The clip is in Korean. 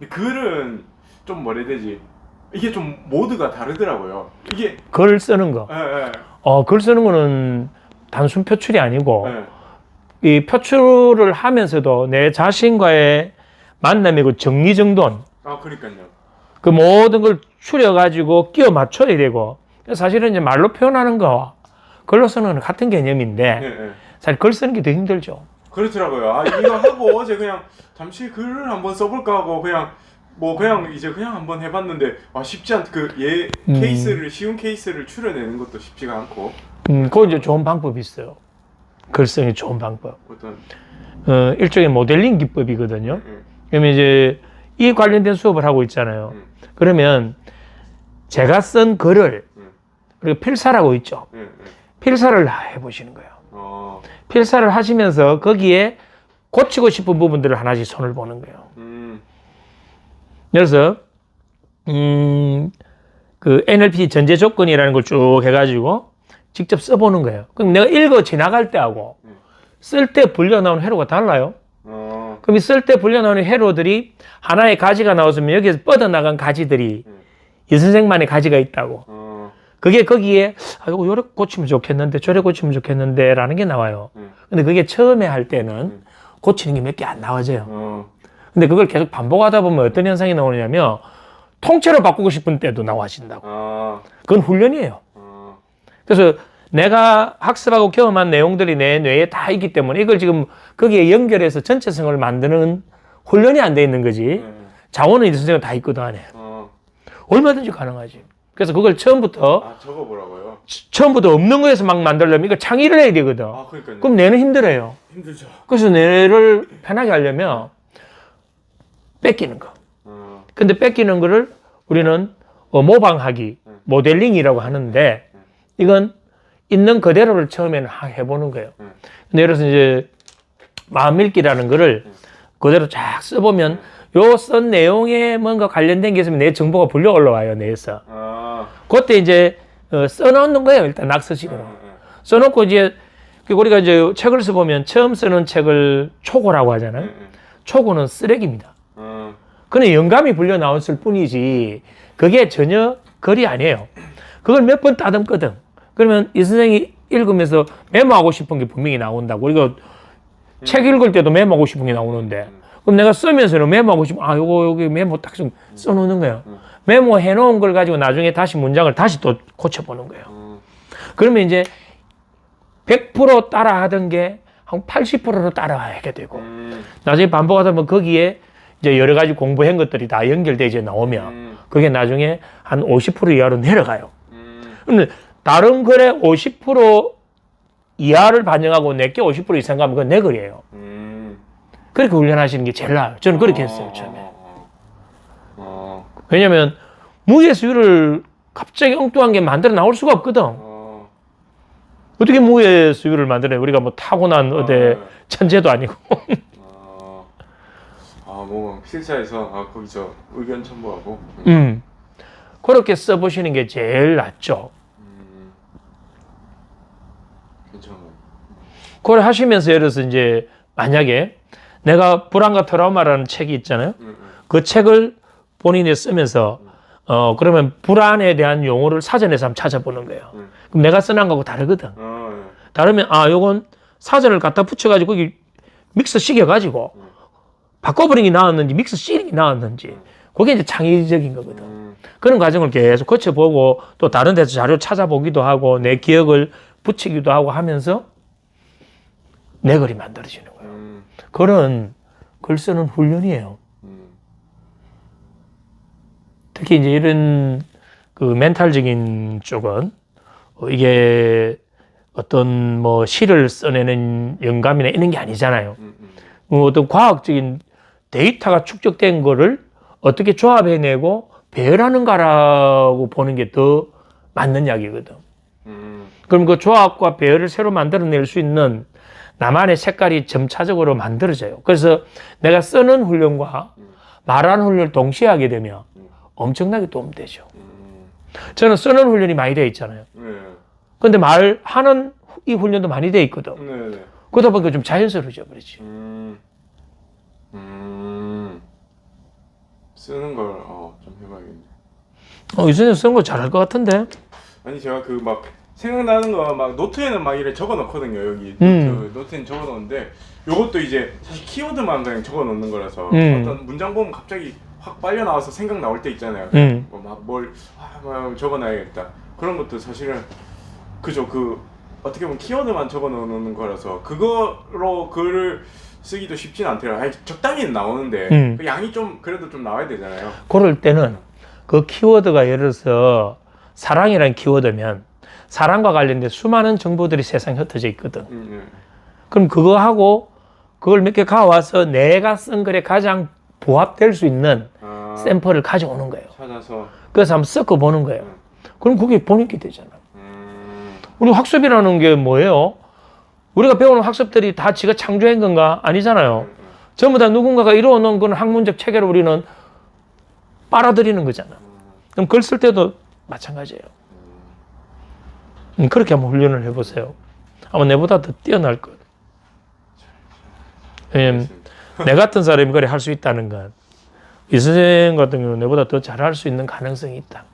글은 좀 뭐라 해야 되지? 이게 좀 모드가 다르더라고요. 이게 글 쓰는 거. 예. 글 쓰는 거는 단순 표출이 아니고 예. 이 표출을 하면서도 내 자신과의 만남이고 정리정돈 아, 그러니까요. 그 모든 걸 추려가지고 끼워 맞춰야 되고 사실은 이제 말로 표현하는 거와 글로 쓰는 건 같은 개념인데 예. 사실 글 쓰는 게 더 힘들죠. 그렇더라고요. 아, 이거 하고 어제 그냥 잠시 글을 한번 써볼까 하고 그냥 이제 그냥 한번 해봤는데 쉽지 않 케이스를 쉬운 케이스를 추려내는 것도 쉽지가 않고. 그건 이제 좋은 방법이 있어요. 글쓰기 좋은 방법. 어떤 일종의 모델링 기법이거든요. 그러면 이제 이 관련된 수업을 하고 있잖아요. 그러면 제가 쓴 글을 우리가 필사라고 있죠. 필사를 해보시는 거예요. 필사를 하시면서 거기에 고치고 싶은 부분들을 하나씩 손을 보는 거예요. 그래서 그 NLP 전제 조건이라는 걸 쭉 해가지고 직접 써보는 거예요. 그럼 내가 읽어 지나갈 때하고 쓸 때 불려 나오는 회로가 달라요. 그럼 이 쓸 때 불려 나오는 회로들이 하나의 가지가 나왔으면 여기에서 뻗어나간 가지들이 이 선생만의 가지가 있다고. 그게 거기에 이거 요래 고치면 좋겠는데 저래 고치면 좋겠는데 라는 게 나와요. 근데 그게 처음에 할 때는 고치는 게 몇 개 안 나와져요. 근데 그걸 계속 반복하다 보면 어떤 현상이 나오냐면 통째로 바꾸고 싶은 때도 나와진다고. 그건 훈련이에요. 그래서 내가 학습하고 경험한 내용들이 내 뇌에 다 있기 때문에 이걸 지금 거기에 연결해서 전체성을 만드는 훈련이 안 돼 있는 거지. 자원은 이 선생은 다 있거든 안에. 얼마든지 가능하지. 그래서 그걸 처음부터 적어보라고요? 처음부터 없는 거에서 막 만들려면 이거 창의를 해야 되거든. 그러니까요. 그럼 뇌는 힘들어요. 힘들죠. 그래서 뇌를 편하게 하려면 뺏기는 거. 근데 뺏기는 거를 우리는 모방하기, 모델링이라고 하는데 이건 있는 그대로를 처음에는 해보는 거예요. 근데 예를 들어서 이제 마음읽기라는 거를 그대로 쫙 써보면 요 쓴 내용에 뭔가 관련된 게 있으면 내 정보가 불려 올라와요, 뇌에서. 그때 이제 써놓는 거예요, 일단 낙서식으로. 써놓고 이제 우리가 이제 책을 써보면 처음 쓰는 책을 초고라고 하잖아요. 초고는 쓰레기입니다. 그는 영감이 불려 나왔을 뿐이지 그게 전혀 글이 아니에요. 그걸 몇 번 따듬거든. 그러면 이 선생이 읽으면서 메모하고 싶은 게 분명히 나온다고. 우리가 책 읽을 때도 메모하고 싶은 게 나오는데 그럼 내가 쓰면서는 메모하고 싶으면 요거 여기 메모 딱 좀 써놓는 거예요. 메모해 놓은 걸 가지고 나중에 다시 문장을 다시 또 고쳐보는 거예요. 그러면 이제 100% 따라 하던 게 한 80%로 따라하게 되고 나중에 반복하다 보면 거기에 이제 여러 가지 공부한 것들이 다 연결돼 이제 나오면 그게 나중에 한 50% 이하로 내려가요. 근데 다른 글의 50% 이하를 반영하고 내게 50% 이상 가면 그건 내 글이에요. 그렇게 훈련하시는 게 제일 나아요. 저는 그렇게 했어요, 처음에. 왜냐면 무예수유를 갑자기 엉뚱한 게 만들어 나올 수가 없거든. 어떻게 무예수유를 만들어요? 우리가 뭐 타고난 천재도 아니고. 뭐 실사에서 거기 의견 첨부하고. 그렇게 써보시는 게 제일 낫죠. 괜찮아요. 그걸 하시면서 예를 들어서 이제 만약에 내가 불안과 트라우마라는 책이 있잖아요. 그 책을 본인이 쓰면서 그러면 불안에 대한 용어를 사전에서 한번 찾아보는 거예요. 그럼 내가 써놓은 거하고 다르거든. 다르면 요건 사전을 갖다 붙여가지고 거기 믹서 시켜가지고 바꿔버리는 게 나았는지 믹서 씌는 게 나았는지 그게 이제 창의적인 거거든. 그런 과정을 계속 거쳐보고 또 다른 데서 자료 찾아보기도 하고 내 기억을 붙이기도 하고 하면서 내 글이 만들어지는 거예요. 그런 글 쓰는 훈련이에요. 특히 이제 이런 그 멘탈적인 쪽은 이게 어떤 뭐 시를 써내는 영감이나 이런 게 아니잖아요. 어떤 과학적인 데이터가 축적된 거를 어떻게 조합해내고 배열하는가라고 보는 게 더 맞는 이야기거든. 그럼 그 조합과 배열을 새로 만들어낼 수 있는 나만의 색깔이 점차적으로 만들어져요. 그래서 내가 쓰는 훈련과 말하는 훈련을 동시에 하게 되면 엄청나게 도움되죠. 저는 쓰는 훈련이 많이 되어 있잖아요. 근데 말하는 이 훈련도 많이 되어 있거든. 그러다 보니까 좀 자연스러워져 버리지. 쓰는 걸 좀 해봐야겠네. 유선생 쓰는 거 잘할 것 같은데. 아니 제가 그 막 생각나는 거 막 노트에는 막 이래 적어 놓거든요. 여기 노트엔 적어 놓는데 요것도 이제 사실 키워드만 그냥 적어 놓는 거라서 어떤 문장 보면 갑자기 확 빨려 나와서 생각 나올 때 있잖아요. 막뭘 적어 놔야겠다. 그런 것도 사실은 그죠. 그 어떻게 보면 키워드만 적어 놓는 거라서 그거로 글을 쓰기도 쉽진 않더라고요. 아니, 적당히는 나오는데 그 양이 좀 그래도 좀 나와야 되잖아요. 그럴 때는 그 키워드가 예를 들어서 사랑이라는 키워드면 사랑과 관련된 수많은 정보들이 세상에 흩어져 있거든. 그럼 그거하고 그걸 몇 개 가와서 내가 쓴 글에 가장 부합될 수 있는 샘플을 가져오는 거예요. 찾아서 그래서 한번 섞어보는 거예요. 그럼 그게 본인이 되잖아. 우리 학습이라는 게 뭐예요? 우리가 배우는 학습들이 다 지가 창조한 건가? 아니잖아요. 전부 다 누군가가 이루어놓은 건 학문적 체계를 우리는 빨아들이는 거잖아. 그럼 글 쓸 때도 마찬가지예요. 그렇게 한번 훈련을 해보세요. 아마 내보다 더 뛰어날 거예요. 왜냐면 내 같은 사람이 그래 할 수 있다는 건 이 선생 같은 경우는 내보다 더 잘할 수 있는 가능성이 있다.